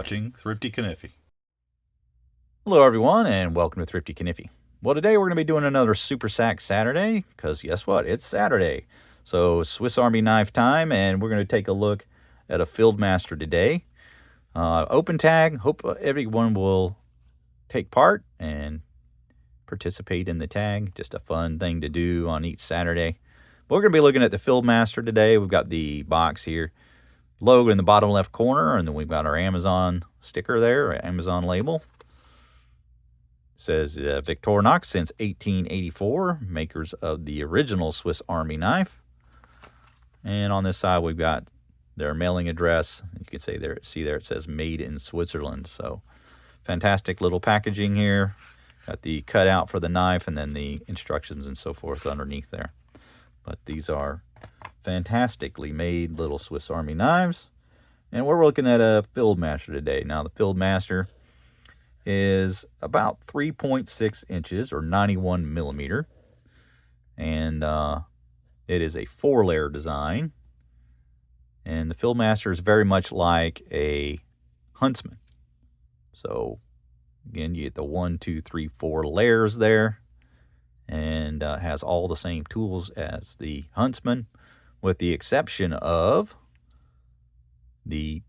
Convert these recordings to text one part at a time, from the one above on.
watching Thrifty Kaniffy. Hello everyone and welcome to Thrifty Kaniffy. Well, today we're going to be doing another Super Sack Saturday because guess what? It's Saturday. So Swiss Army knife time, and we're going to take a look at a Fieldmaster today. Open tag. Hope everyone will take part and participate in the tag. Just a fun thing to do on each Saturday. But we're going to be looking at the Fieldmaster today. We've got the box here, logo in the bottom left corner, and then we've got our Amazon sticker there, our Amazon label. It says Victorinox since 1884, makers of the original Swiss Army knife. And on this side, we've got their mailing address. You can see there it says made in Switzerland. So fantastic little packaging here. Got the cutout for the knife and then the instructions and so forth underneath there. But these are fantastically made little Swiss Army knives. And we're looking at a Fieldmaster today. Now, the Fieldmaster is about 3.6 inches or 91 millimeter. And it is a 4-layer design. And the Fieldmaster is very much like a Huntsman. So, again, you get the 1, 2, 3, 4 layers there. And has all the same tools as the Huntsman, with the exception of the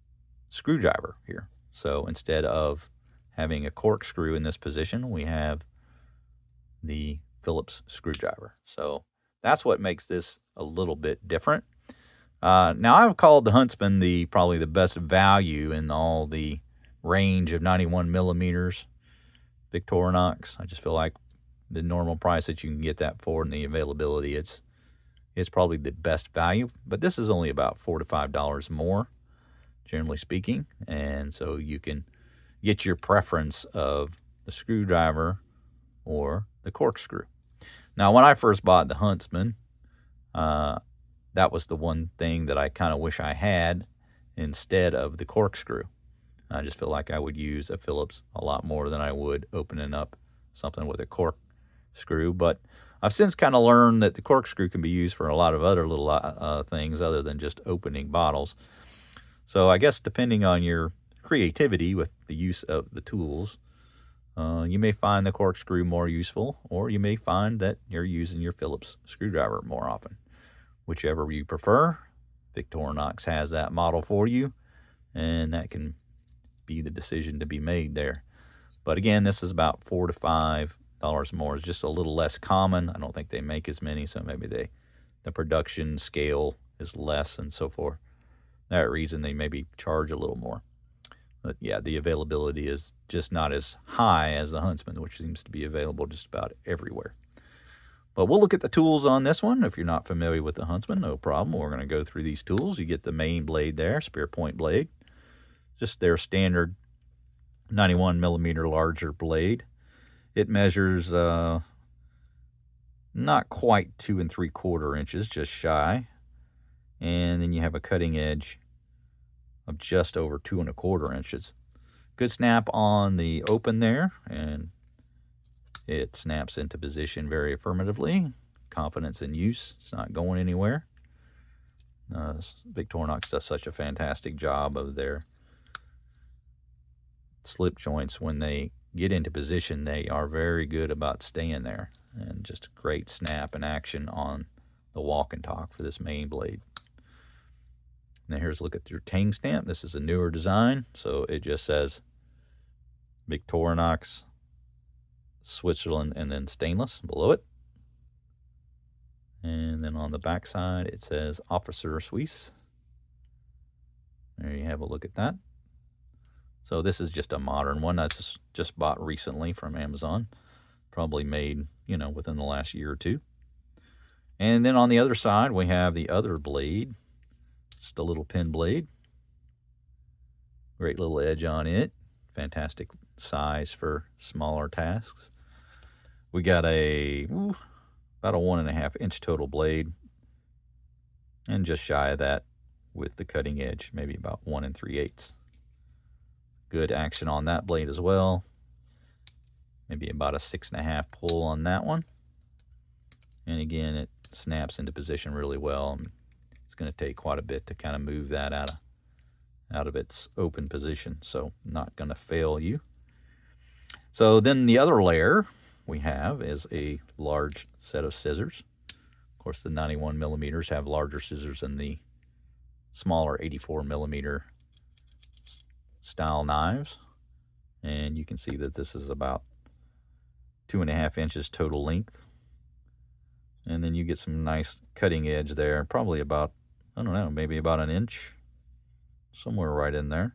screwdriver here. So instead of having a corkscrew in this position, we have the Phillips screwdriver. So that's what makes this a little bit different. Now, I've called the Huntsman probably the best value in all the range of 91 millimeters Victorinox. I just feel like the normal price that you can get that for and the availability, it's probably the best value. But this is only about $4 to $5 more, generally speaking. And so you can get your preference of the screwdriver or the corkscrew. Now, when I first bought the Huntsman, that was the one thing that I kind of wish I had instead of the corkscrew. I just feel like I would use a Phillips a lot more than I would opening up something with a corkscrew. But I've since kind of learned that the corkscrew can be used for a lot of other little things other than just opening bottles. So I guess depending on your creativity with the use of the tools, you may find the corkscrew more useful, or you may find that you're using your Phillips screwdriver more often. Whichever you prefer, Victorinox has that model for you, and that can be the decision to be made there. But again, this is about $4 to $5 more. It's just a little less common. I don't think they make as many, so maybe the production scale is less and so forth. That reason they maybe charge a little more. But yeah, the availability is just not as high as the Huntsman, which seems to be available just about everywhere. But we'll look at the tools on this one. If you're not familiar with the Huntsman, no problem. We're going to go through these tools. You get the main blade there, spear point blade. Just their standard 91 millimeter larger blade. It measures not quite 2 3/4 inches, just shy. And then you have a cutting edge of just over 2 1/4 inches. Good snap on the open there, and it snaps into position very affirmatively. Confidence in use. It's not going anywhere. Victorinox does such a fantastic job of their slip joints. When they get into position, they are very good about staying there, and just a great snap and action on the walk and talk for this main blade. Now here's a look at your tang stamp. This is a newer design, so it just says Victorinox Switzerland and then stainless below it. And then on the back side it says Officer Suisse. There you have a look at that. So this is just a modern one that's just bought recently from Amazon. Probably made, within the last year or two. And then on the other side we have the other blade. Just a little pin blade. Great little edge on it. Fantastic size for smaller tasks. We got about a 1.5 inch total blade. And just shy of that with the cutting edge, maybe about 1 3/8. Good action on that blade as well. Maybe about a 6.5 pull on that one. And again, it snaps into position really well. It's going to take quite a bit to kind of move that out out of its open position, so not going to fail you. So then the other layer we have is a large set of scissors. Of course, the 91 millimeters have larger scissors than the smaller 84 millimeter style knives. And you can see that this is about 2.5 inches total length. And then you get some nice cutting edge there, probably about, I don't know, maybe about an inch, somewhere right in there.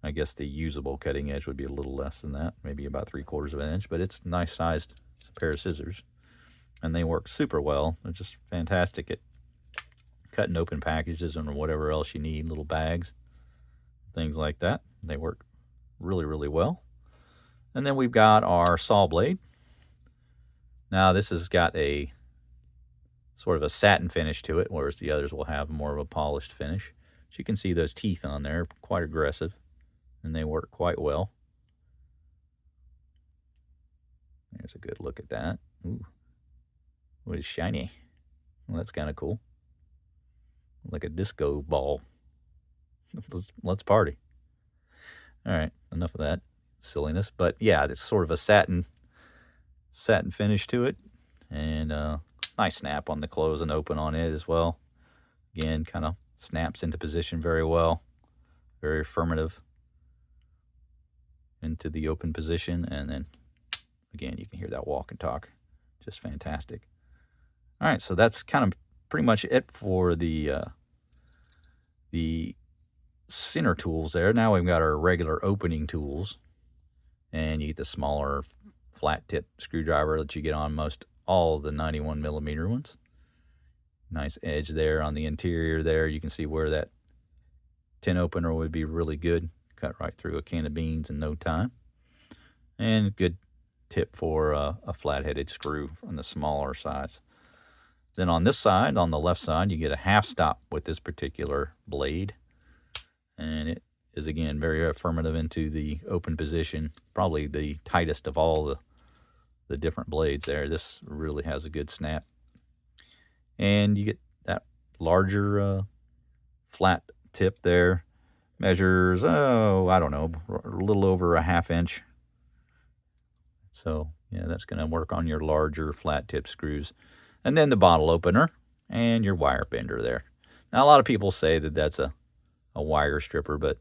I guess the usable cutting edge would be a little less than that, maybe about 3/4 of an inch, but it's a nice sized pair of scissors. And they work super well. They're just fantastic at cutting open packages and whatever else you need, little bags, things like that. They work really, really well. And then we've got our saw blade. Now this has got a sort of a satin finish to it, whereas the others will have more of a polished finish. So you can see those teeth on there, quite aggressive, and they work quite well. There's a good look at that. Ooh, what is shiny? Well, that's kind of cool. Like a disco ball. Let's party. All right, enough of that silliness. But yeah, it's sort of a satin finish to it, and nice snap on the close and open on it as well. Again, kind of snaps into position very well, very affirmative into the open position, and then again you can hear that walk and talk, just fantastic. All right, so that's kind of pretty much it for the center tools there. Now we've got our regular opening tools, and you get the smaller flat tip screwdriver that you get on most all the 91 millimeter ones. Nice edge there on the interior there. You can see where that tin opener would be really good. Cut right through a can of beans in no time. And good tip for a flat-headed screw on the smaller size. Then on this side, on the left side, you get a half stop with this particular blade. And it is, again, very affirmative into the open position. Probably the tightest of all the different blades there. This really has a good snap. And you get that larger flat tip there. Measures, oh, I don't know, a little over a ½ inch. So, yeah, that's going to work on your larger flat tip screws. And then the bottle opener and your wire bender there. Now, a lot of people say that that's a wire stripper, but,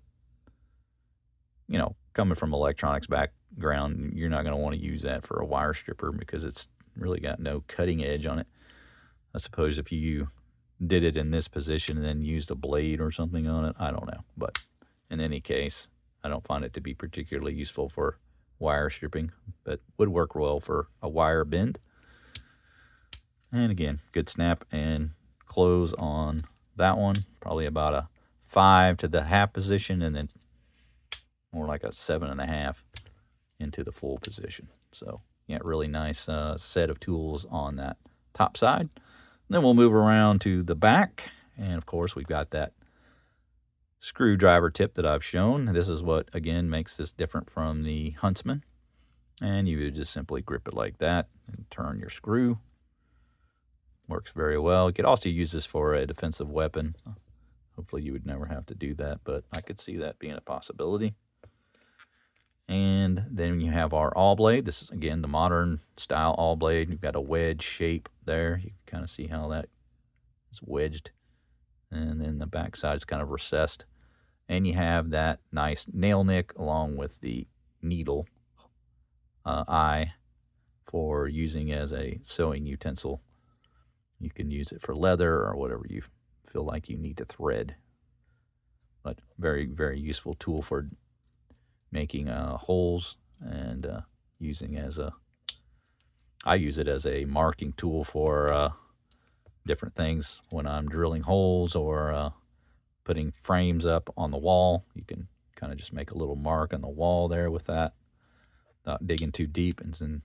you know, coming from electronics background, you're not going to want to use that for a wire stripper because it's really got no cutting edge on it. I suppose if you did it in this position and then used a blade or something on it, I don't know. But in any case, I don't find it to be particularly useful for wire stripping, but would work well for a wire bend. And again, good snap and close on that one. Probably about a 5 to the half position, and then more like a 7.5 into the full position. So yeah, really nice set of tools on that top side. Then we'll move around to the back, and of course we've got that screwdriver tip that I've shown. This is what, again, makes this different from the Huntsman. And you would just simply grip it like that and turn your screw. Works very well. You could also use this for a defensive weapon. Hopefully you would never have to do that, but I could see that being a possibility. And then you have our awl blade. This is, again, the modern style awl blade. You've got a wedge shape there. You can kind of see how that is wedged. And then the back side is kind of recessed. And you have that nice nail nick along with the needle eye for using as a sewing utensil. You can use it for leather or whatever you feel like you need to thread. But very, very useful tool for making holes and using as a, I use it as a marking tool for different things when I'm drilling holes or putting frames up on the wall. You can kind of just make a little mark on the wall there with that without digging too deep, and then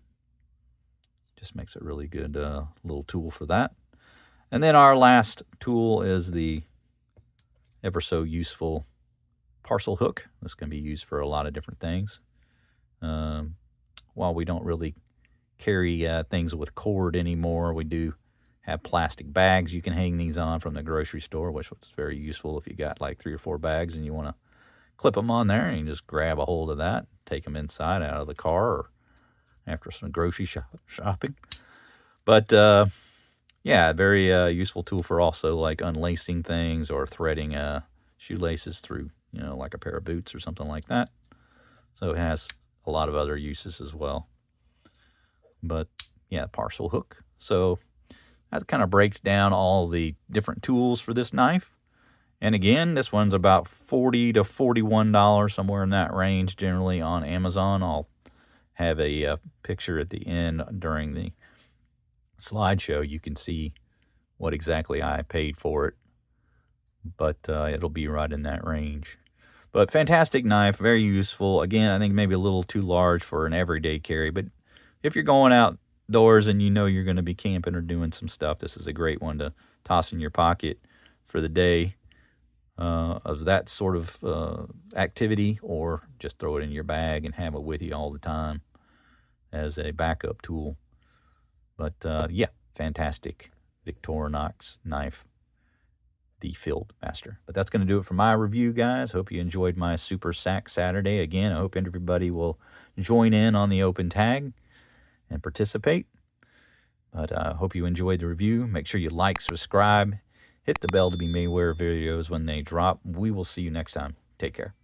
just makes a really good little tool for that. And then our last tool is the ever so useful parcel hook. This can be used for a lot of different things. While we don't really carry things with cord anymore, we do have plastic bags you can hang these on from the grocery store, which was very useful if you got like 3 or 4 bags and you want to clip them on there, and you just grab a hold of that, take them inside out of the car or after some grocery shopping. But yeah, very useful tool for also like unlacing things or threading shoelaces through, you know, like a pair of boots or something like that. So it has a lot of other uses as well. But yeah, parcel hook. So that kind of breaks down all the different tools for this knife. And again, this one's about $40 to $41, somewhere in that range, generally on Amazon. I'll have a picture at the end during the slideshow. You can see what exactly I paid for it, but it'll be right in that range. But fantastic knife, very useful. Again, I think maybe a little too large for an everyday carry, but if you're going outdoors and you know you're going to be camping or doing some stuff, this is a great one to toss in your pocket for the day of that sort of activity, or just throw it in your bag and have it with you all the time as a backup tool. But yeah, fantastic Victorinox knife, the Fieldmaster. But that's going to do it for my review, guys. Hope you enjoyed my Super Sack Saturday. Again, I hope everybody will join in on the open tag and participate. But I hope you enjoyed the review. Make sure you like, subscribe, hit the bell to be made aware of videos when they drop. We will see you next time. Take care.